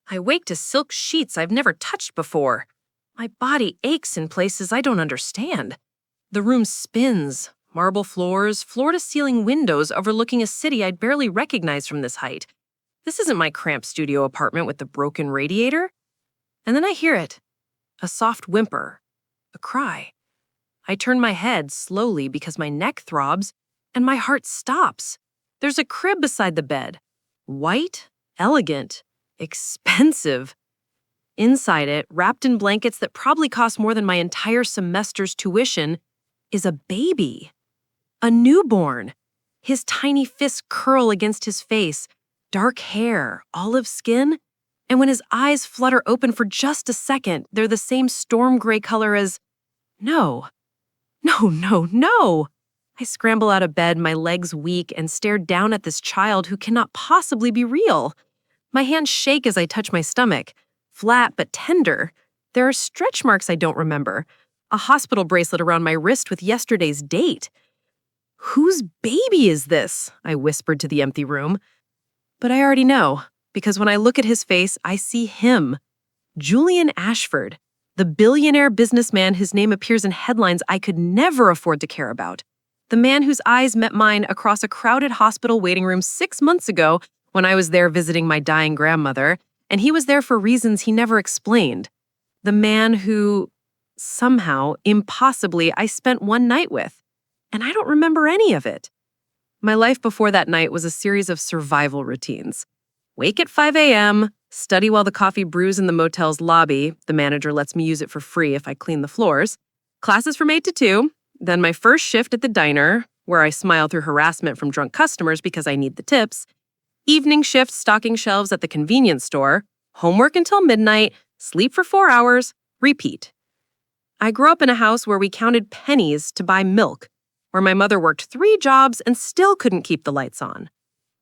I wake to silk sheets I've never touched before. My body aches in places I don't understand. The room spins, marble floors, floor-to-ceiling windows overlooking a city I'd barely recognize from this height. This isn't my cramped studio apartment with the broken radiator. And then I hear it. A soft whimper. A cry. I turn my head slowly because my neck throbs and my heart stops. There's a crib beside the bed. White, elegant, expensive. Inside it, wrapped in blankets that probably cost more than my entire semester's tuition, is a baby. A newborn. His tiny fists curl against his face, dark hair, olive skin, and when his eyes flutter open for just a second, they're the same storm gray color as... No. No. I scramble out of bed, my legs weak, and stare down at this child who cannot possibly be real. My hands shake as I touch my stomach. Flat but tender. There are stretch marks I don't remember. A hospital bracelet around my wrist with yesterday's date. Whose baby is this? I whispered to the empty room. But I already know, because when I look at his face, I see him. Julian Ashford, the billionaire businessman whose name appears in headlines I could never afford to care about. The man whose eyes met mine across a crowded hospital waiting room 6 months ago when I was there visiting my dying grandmother, and he was there for reasons he never explained. The man who, somehow, impossibly, I spent one night with, and I don't remember any of it. My life before that night was a series of survival routines. Wake at 5 a.m., study while the coffee brews in the motel's lobby. The manager lets me use it for free if I clean the floors. Classes from 8 to 2, then my first shift at the diner, where I smile through harassment from drunk customers because I need the tips. Evening shift stocking shelves at the convenience store. Homework until midnight, sleep for 4 hours, repeat. I grew up in a house where we counted pennies to buy milk, where my mother worked 3 jobs and still couldn't keep the lights on,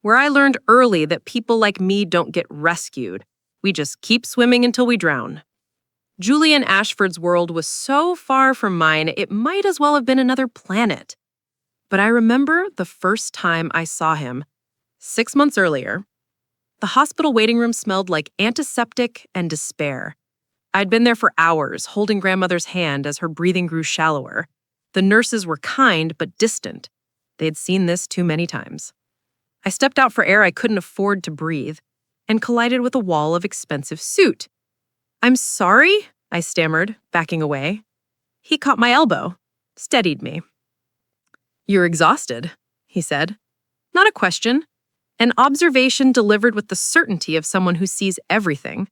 where I learned early that people like me don't get rescued. We just keep swimming until we drown. Julian Ashford's world was so far from mine, it might as well have been another planet. But I remember the first time I saw him, 6 months earlier. The hospital waiting room smelled like antiseptic and despair. I'd been there for hours, holding grandmother's hand as her breathing grew shallower. The nurses were kind but distant. They'd seen this too many times. I stepped out for air I couldn't afford to breathe and collided with a wall of expensive suit. "I'm sorry," I stammered, backing away. He caught my elbow, steadied me. "You're exhausted," he said. Not a question. An observation delivered with the certainty of someone who sees everything.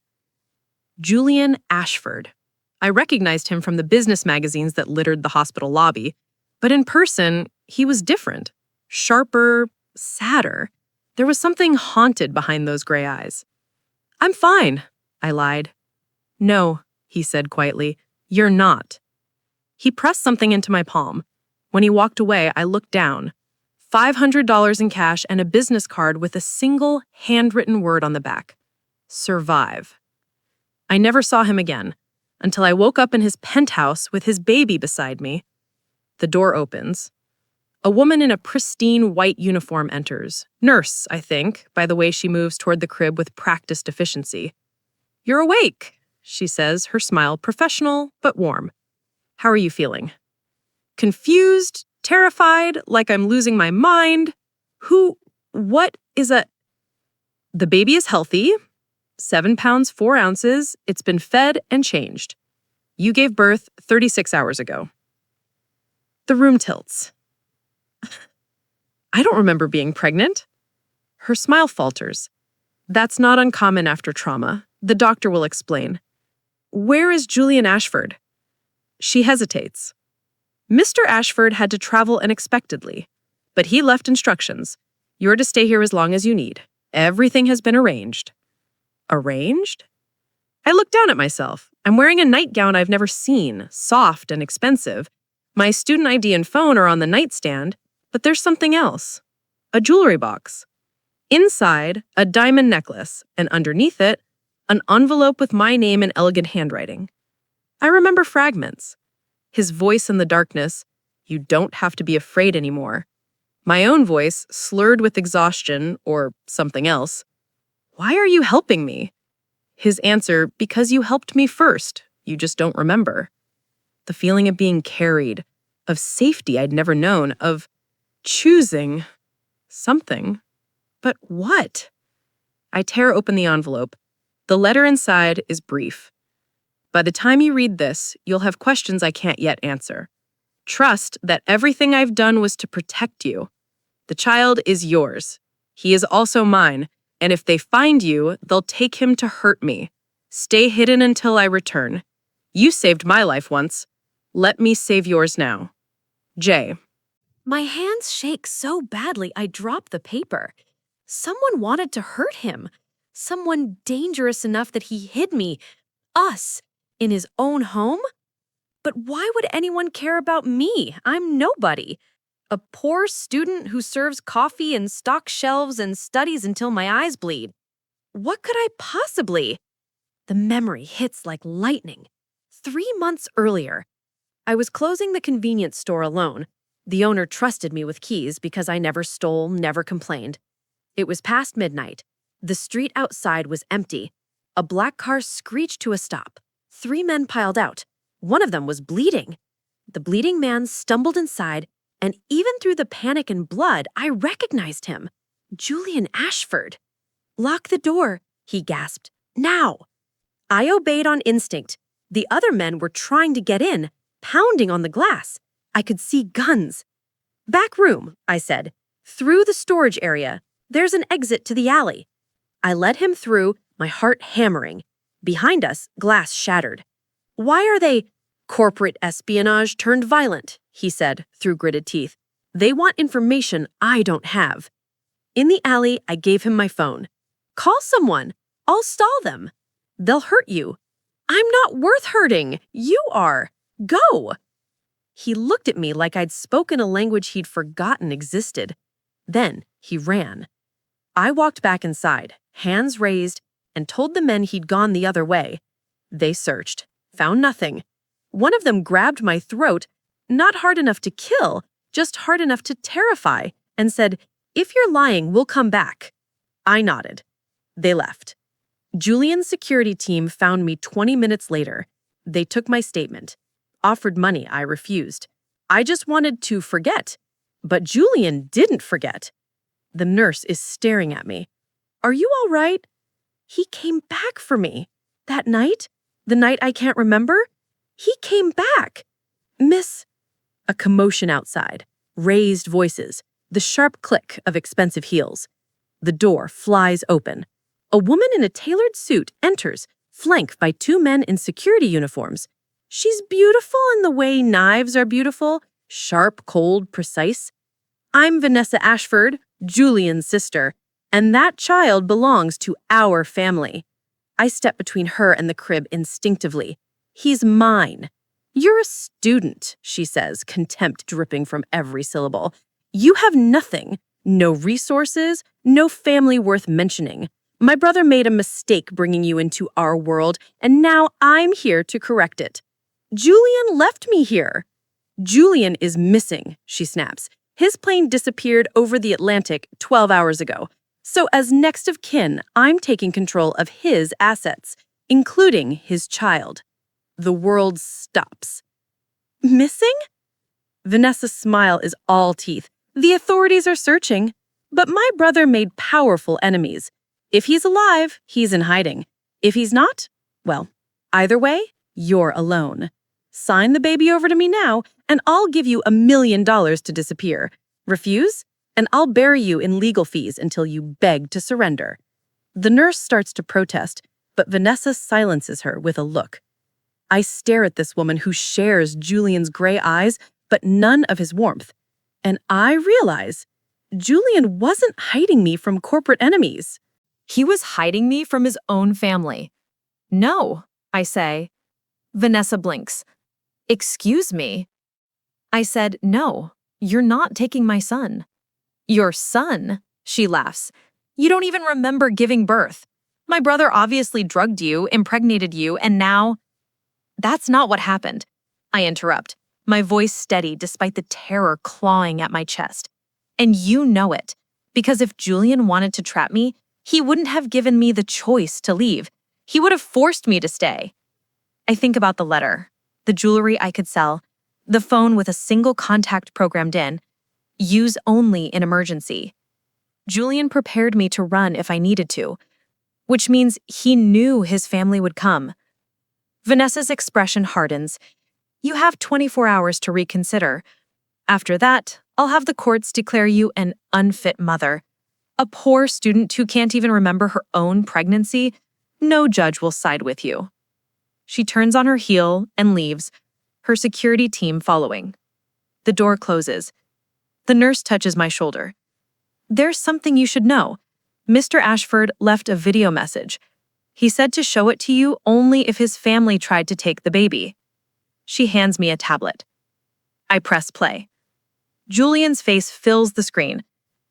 Julian Ashford. I recognized him from the business magazines that littered the hospital lobby, but in person, he was different, sharper, sadder. There was something haunted behind those gray eyes. "I'm fine," I lied. "No," he said quietly, "you're not." He pressed something into my palm. When he walked away, I looked down. $500 in cash and a business card with a single handwritten word on the back. Survive. I never saw him again, until I woke up in his penthouse with his baby beside me. The door opens. A woman in a pristine white uniform enters. Nurse, I think, by the way she moves toward the crib with practiced efficiency. "You're awake," she says, her smile professional but warm. "How are you feeling?" Confused, terrified, like I'm losing my mind. What is a... "The baby is healthy, 7 pounds, 4 ounces. It's been fed and changed. You gave birth 36 hours ago." The room tilts. I don't remember being pregnant. Her smile falters. That's not uncommon after trauma. The doctor will explain. "Where is Julian Ashford?" She hesitates. "Mr. Ashford had to travel unexpectedly, but he left instructions. You're to stay here as long as you need. Everything has been arranged." Arranged? I look down at myself. I'm wearing a nightgown I've never seen, soft and expensive. My student ID and phone are on the nightstand, but there's something else. A jewelry box. Inside, a diamond necklace, and underneath it, an envelope with my name in elegant handwriting. I remember fragments. His voice in the darkness, "You don't have to be afraid anymore." My own voice, slurred with exhaustion or something else. "Why are you helping me?" His answer, because you helped me first. You just don't remember. The feeling of being carried, of safety I'd never known, of choosing something. But what? I tear open the envelope. The letter inside is brief. By the time you read this, you'll have questions I can't yet answer. Trust that everything I've done was to protect you. The child is yours. He is also mine, and if they find you, they'll take him to hurt me. Stay hidden until I return. You saved my life once. Let me save yours now. Jay. My hands shake so badly I drop the paper. Someone wanted to hurt him. Someone dangerous enough that he hid me, us, in his own home? But why would anyone care about me? I'm nobody. A poor student who serves coffee and stocks shelves and studies until my eyes bleed. What could I possibly? The memory hits like lightning. 3 months earlier, I was closing the convenience store alone. The owner trusted me with keys because I never stole, never complained. It was past midnight. The street outside was empty. A black car screeched to a stop. 3 men piled out. One of them was bleeding. The bleeding man stumbled inside, and even through the panic and blood, I recognized him. Julian Ashford. "Lock the door," he gasped. "Now!" I obeyed on instinct. The other men were trying to get in, pounding on the glass. I could see guns. "Back room," I said. "Through the storage area. There's an exit to the alley." I led him through, my heart hammering. Behind us, glass shattered. "Why are they corporate espionage turned violent?" he said through gritted teeth. "They want information I don't have." In the alley, I gave him my phone. "Call someone. I'll stall them. They'll hurt you." "I'm not worth hurting. You are. Go." He looked at me like I'd spoken a language he'd forgotten existed. Then he ran. I walked back inside, hands raised, and told the men he'd gone the other way. They searched, found nothing. One of them grabbed my throat, not hard enough to kill, just hard enough to terrify, and said, "If you're lying, we'll come back." I nodded. They left. Julian's security team found me 20 minutes later. They took my statement. Offered money, I refused. I just wanted to forget. But Julian didn't forget. The nurse is staring at me. "Are you all right?" He came back for me. That night, the night I can't remember, he came back. "Miss..." A commotion outside. Raised voices. The sharp click of expensive heels. The door flies open. A woman in a tailored suit enters, flanked by 2 men in security uniforms. She's beautiful in the way knives are beautiful, sharp, cold, precise. "I'm Vanessa Ashford, Julian's sister, and that child belongs to our family." I step between her and the crib instinctively. "He's mine." "You're a student," she says, contempt dripping from every syllable. "You have nothing, no resources, no family worth mentioning. My brother made a mistake bringing you into our world, and now I'm here to correct it." "Julian left me here." "Julian is missing," she snaps. "His plane disappeared over the Atlantic 12 hours ago. So as next of kin, I'm taking control of his assets, including his child." The world stops. "Missing?" Vanessa's smile is all teeth. "The authorities are searching. But my brother made powerful enemies. If he's alive, he's in hiding. If he's not, well, either way, you're alone. Sign the baby over to me now, and I'll give you $1 million to disappear. Refuse, and I'll bury you in legal fees until you beg to surrender." The nurse starts to protest, but Vanessa silences her with a look. I stare at this woman who shares Julian's gray eyes, but none of his warmth. And I realize Julian wasn't hiding me from corporate enemies. He was hiding me from his own family. "No," I say. Vanessa blinks. "Excuse me." I said, "No, you're not taking my son." "Your son?" She laughs. "You don't even remember giving birth. My brother obviously drugged you, impregnated you, and now—" "That's not what happened," I interrupt, my voice steady despite the terror clawing at my chest. "And you know it, because if Julian wanted to trap me, he wouldn't have given me the choice to leave. He would have forced me to stay. I think about the letter, the jewelry I could sell, the phone with a single contact programmed in, use only in emergency. Julian prepared me to run if I needed to, which means he knew his family would come. Vanessa's expression hardens. You have 24 hours to reconsider. After that, I'll have the courts declare you an unfit mother. A poor student who can't even remember her own pregnancy. No judge will side with you. She turns on her heel and leaves, her security team following. The door closes. The nurse touches my shoulder. There's something you should know. Mr. Ashford left a video message. He said to show it to you only if his family tried to take the baby. She hands me a tablet. I press play. Julian's face fills the screen.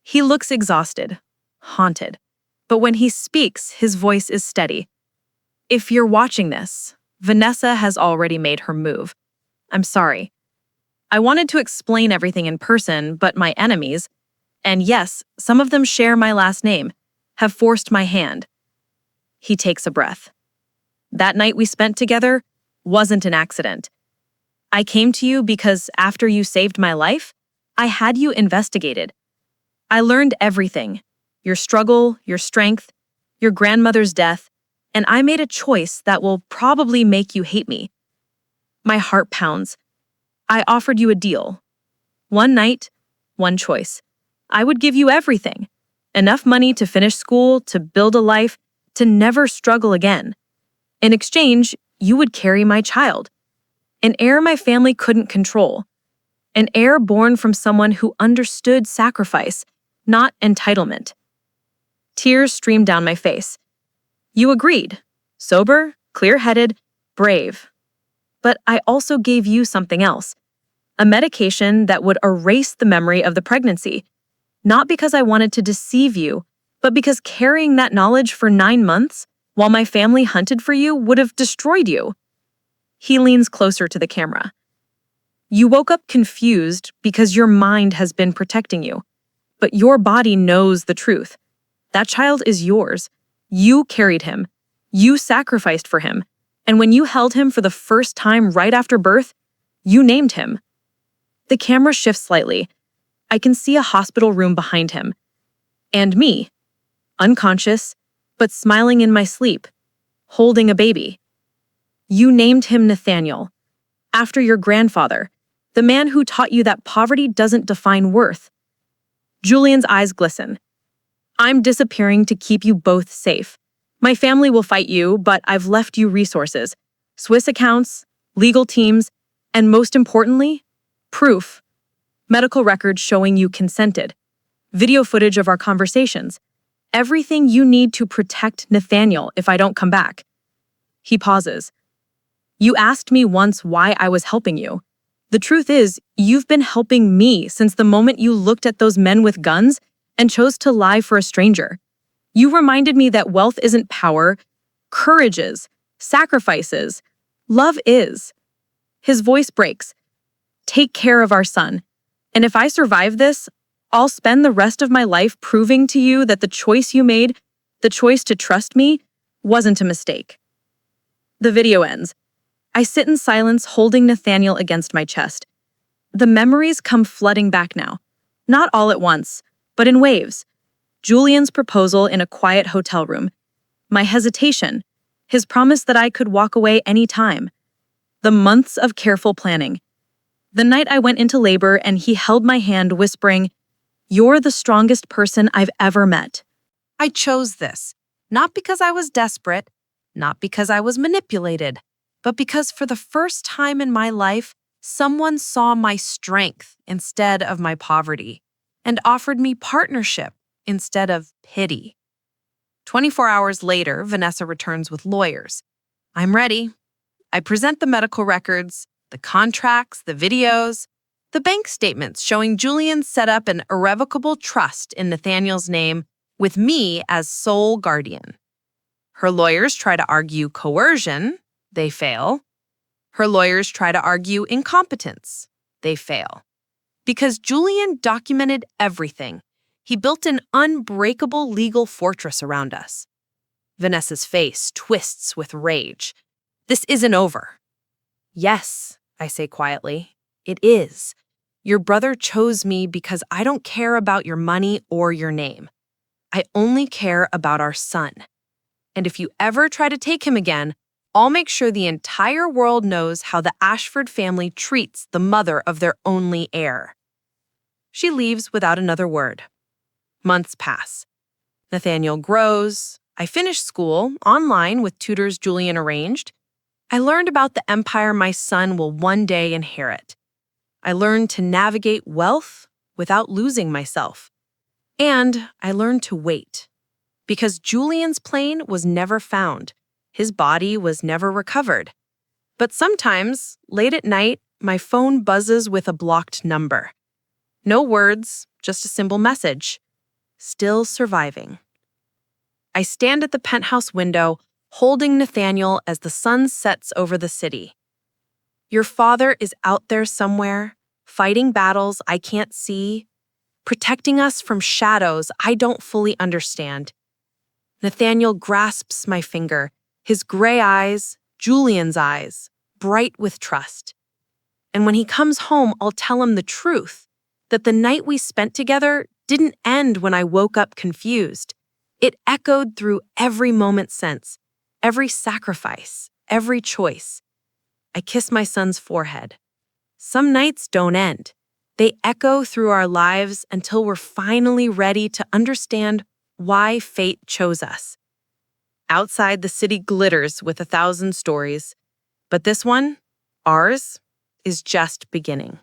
He looks exhausted, haunted. But when he speaks, his voice is steady. If you're watching this, Vanessa has already made her move. I'm sorry. I wanted to explain everything in person, but my enemies, and yes, some of them share my last name, have forced my hand. He takes a breath. That night we spent together wasn't an accident. I came to you because after you saved my life, I had you investigated. I learned everything, your struggle, your strength, your grandmother's death, and I made a choice that will probably make you hate me. My heart pounds. I offered you a deal. One night, one choice. I would give you everything. Enough money to finish school, to build a life, to never struggle again. In exchange, you would carry my child. An heir my family couldn't control. An heir born from someone who understood sacrifice, not entitlement. Tears streamed down my face. You agreed. Sober, clear-headed, brave. But I also gave you something else. A medication that would erase the memory of the pregnancy. Not because I wanted to deceive you, but because carrying that knowledge for 9 months while my family hunted for you would have destroyed you. He leans closer to the camera. You woke up confused because your mind has been protecting you, but your body knows the truth. That child is yours. You carried him. You sacrificed for him. And when you held him for the first time right after birth, you named him. The camera shifts slightly. I can see a hospital room behind him. And me, unconscious, but smiling in my sleep, holding a baby. You named him Nathaniel, after your grandfather, the man who taught you that poverty doesn't define worth. Julian's eyes glisten. I'm disappearing to keep you both safe. My family will fight you, but I've left you resources, Swiss accounts, legal teams, and most importantly, proof. Medical records showing you consented, video footage of our conversations, everything you need to protect Nathaniel if I don't come back. He pauses. You asked me once why I was helping you. The truth is, you've been helping me since the moment you looked at those men with guns and chose to lie for a stranger. You reminded me that wealth isn't power, courage is, sacrifices, love is. His voice breaks. Take care of our son. And if I survive this, I'll spend the rest of my life proving to you that the choice you made, the choice to trust me, wasn't a mistake. The video ends. I sit in silence, holding Nathaniel against my chest. The memories come flooding back now. Not all at once, but in waves. Julian's proposal in a quiet hotel room. My hesitation. His promise that I could walk away any time. The months of careful planning. The night I went into labor and he held my hand, whispering, "You're the strongest person I've ever met." I chose this, not because I was desperate, not because I was manipulated, but because for the first time in my life, someone saw my strength instead of my poverty and offered me partnership instead of pity. 24 hours later, Vanessa returns with lawyers. I'm ready. I present the medical records, the contracts, the videos, the bank statements showing Julian set up an irrevocable trust in Nathaniel's name with me as sole guardian. Her lawyers try to argue coercion. They fail. Her lawyers try to argue incompetence. They fail. Because Julian documented everything. He built an unbreakable legal fortress around us. Vanessa's face twists with rage. This isn't over. Yes, I say quietly. It is. Your brother chose me because I don't care about your money or your name. I only care about our son. And if you ever try to take him again, I'll make sure the entire world knows how the Ashford family treats the mother of their only heir. She leaves without another word. Months pass. Nathaniel grows. I finish school, online with tutors Julian arranged. I learned about the empire my son will one day inherit. I learned to navigate wealth without losing myself. And I learned to wait. Because Julian's plane was never found. His body was never recovered. But sometimes, late at night, my phone buzzes with a blocked number. No words, just a simple message. Still surviving. I stand at the penthouse window, holding Nathaniel as the sun sets over the city. Your father is out there somewhere, fighting battles I can't see, protecting us from shadows I don't fully understand. Nathaniel grasps my finger, his gray eyes, Julian's eyes, bright with trust. And when he comes home, I'll tell him the truth, that the night we spent together didn't end when I woke up confused. It echoed through every moment since, every sacrifice, every choice. I kiss my son's forehead. Some nights don't end. They echo through our lives until we're finally ready to understand why fate chose us. Outside, the city glitters with 1,000 stories, but this one, ours, is just beginning.